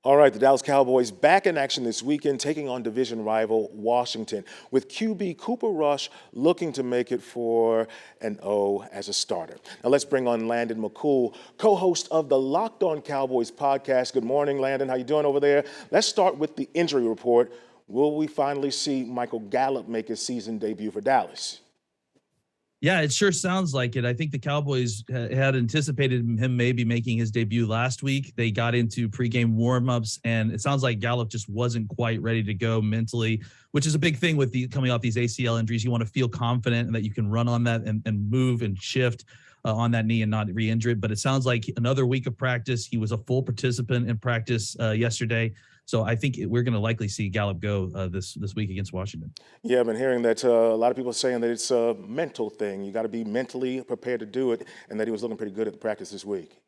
All right, the Dallas Cowboys back in action this weekend, taking on division rival Washington, with QB Cooper Rush looking to make it 4-0 as a starter. Now let's bring on Landon McCool, co-host of the Locked On Cowboys podcast. Good morning, Landon. How you doing over there? Let's start with the injury report. Will we finally see Michael Gallup make his season debut for Dallas? Yeah, it sure sounds like it. I think the Cowboys had anticipated him maybe making his debut last week. They got into pregame warmups, and it sounds like Gallup just wasn't quite ready to go mentally, which is a big thing with coming off these ACL injuries. You want to feel confident and that you can run on that and move and shift on that knee and not re-injure it. But it sounds like another week of practice. He was a full participant in practice yesterday. So I think we're going to likely see Gallup go this week against Washington. Yeah, I've been hearing that a lot of people are saying that it's a mental thing. You got to be mentally prepared to do it, and that he was looking pretty good at the practice this week.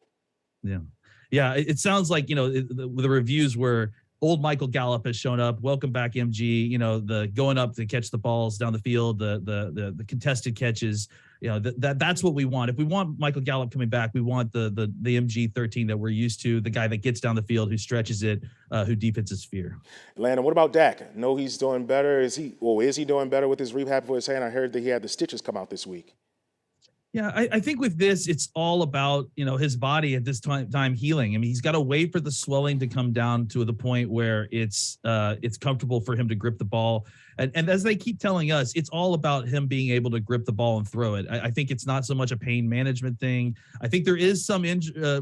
Yeah. It sounds like, the reviews were old Michael Gallup has shown up. Welcome back, MG. The going up to catch the balls down the field, the contested catches. That's what we want. If we want Michael Gallup coming back, we want the MG-13 that we're used to, the guy that gets down the field, who stretches it, who defenses fear. Landon, what about Dak? I know he's doing better. Is he doing better with his rehab for his hand? I heard that he had the stitches come out this week. Yeah, I think with this, it's all about, his body at this time healing. I mean, he's got to wait for the swelling to come down to the point where it's comfortable for him to grip the ball. And as they keep telling us, it's all about him being able to grip the ball and throw it. I think it's not so much a pain management thing. I think there is some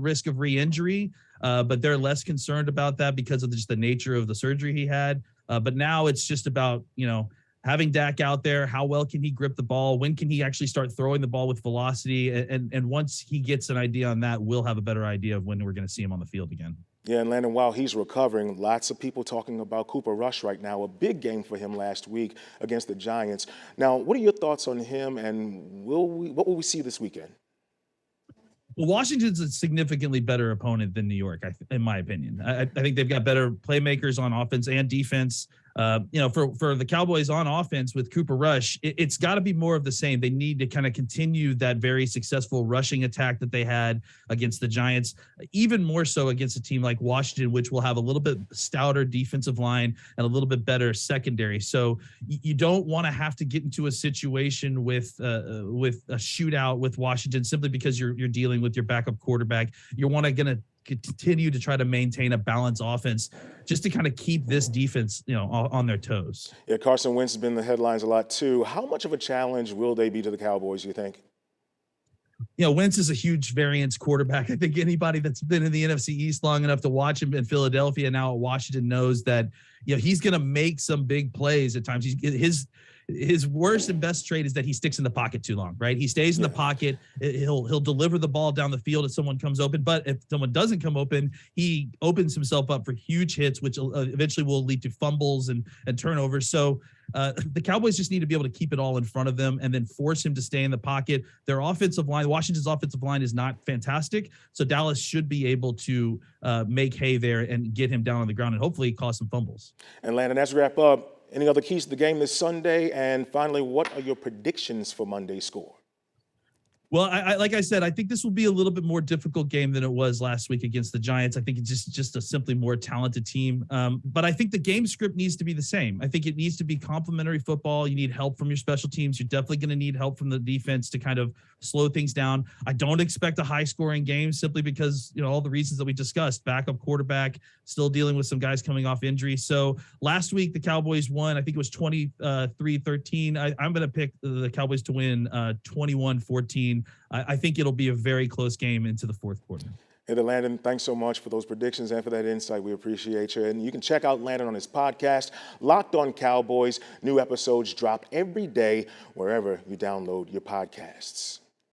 risk of re-injury, but they're less concerned about that because of just the nature of the surgery he had. But now it's just about, having Dak out there, how well can he grip the ball? When can he actually start throwing the ball with velocity? And once he gets an idea on that, we'll have a better idea of when we're going to see him on the field again. Yeah, and Landon, while he's recovering, lots of people talking about Cooper Rush right now. A big game for him last week against the Giants. Now, what are your thoughts on him, and what will we see this weekend? Well, Washington's a significantly better opponent than New York, in my opinion. I think they've got better playmakers on offense and defense. For the Cowboys on offense with Cooper Rush, it's got to be more of the same. They need to kind of continue that very successful rushing attack that they had against the Giants, even more so against a team like Washington, which will have a little bit stouter defensive line and a little bit better secondary. So you don't want to have to get into a situation with a shootout with Washington simply because you're dealing with your backup quarterback. You're going to continue to try to maintain a balanced offense just to kind of keep this defense, on their toes. Yeah, Carson Wentz has been in the headlines a lot too. How much of a challenge will they be to the Cowboys, you think? Wentz is a huge variance quarterback. I think anybody that's been in the NFC East long enough to watch him in Philadelphia, now at Washington, knows that, he's going to make some big plays at times. His worst and best trait is that he sticks in the pocket too long, right? He stays in the pocket. He'll deliver the ball down the field if someone comes open. But if someone doesn't come open, he opens himself up for huge hits, which eventually will lead to fumbles and turnovers. So the Cowboys just need to be able to keep it all in front of them and then force him to stay in the pocket. Their offensive line, Washington's offensive line, is not fantastic. So Dallas should be able to make hay there and get him down on the ground and hopefully cause some fumbles. And Landon, as we wrap up, any other keys to the game this Sunday? And finally, what are your predictions for Monday's score? Well, like I said, I think this will be a little bit more difficult game than it was last week against the Giants. I think it's just a simply more talented team. But I think the game script needs to be the same. I think it needs to be complementary football. You need help from your special teams. You're definitely going to need help from the defense to kind of slow things down. I don't expect a high-scoring game simply because, all the reasons that we discussed. Backup quarterback, still dealing with some guys coming off injury. So last week, the Cowboys won. I think it was 23-13. I'm going to pick the Cowboys to win 21-14. I think it'll be a very close game into the fourth quarter. Hey, Landon, thanks so much for those predictions and for that insight. We appreciate you. And you can check out Landon on his podcast, Locked On Cowboys. New episodes drop every day wherever you download your podcasts.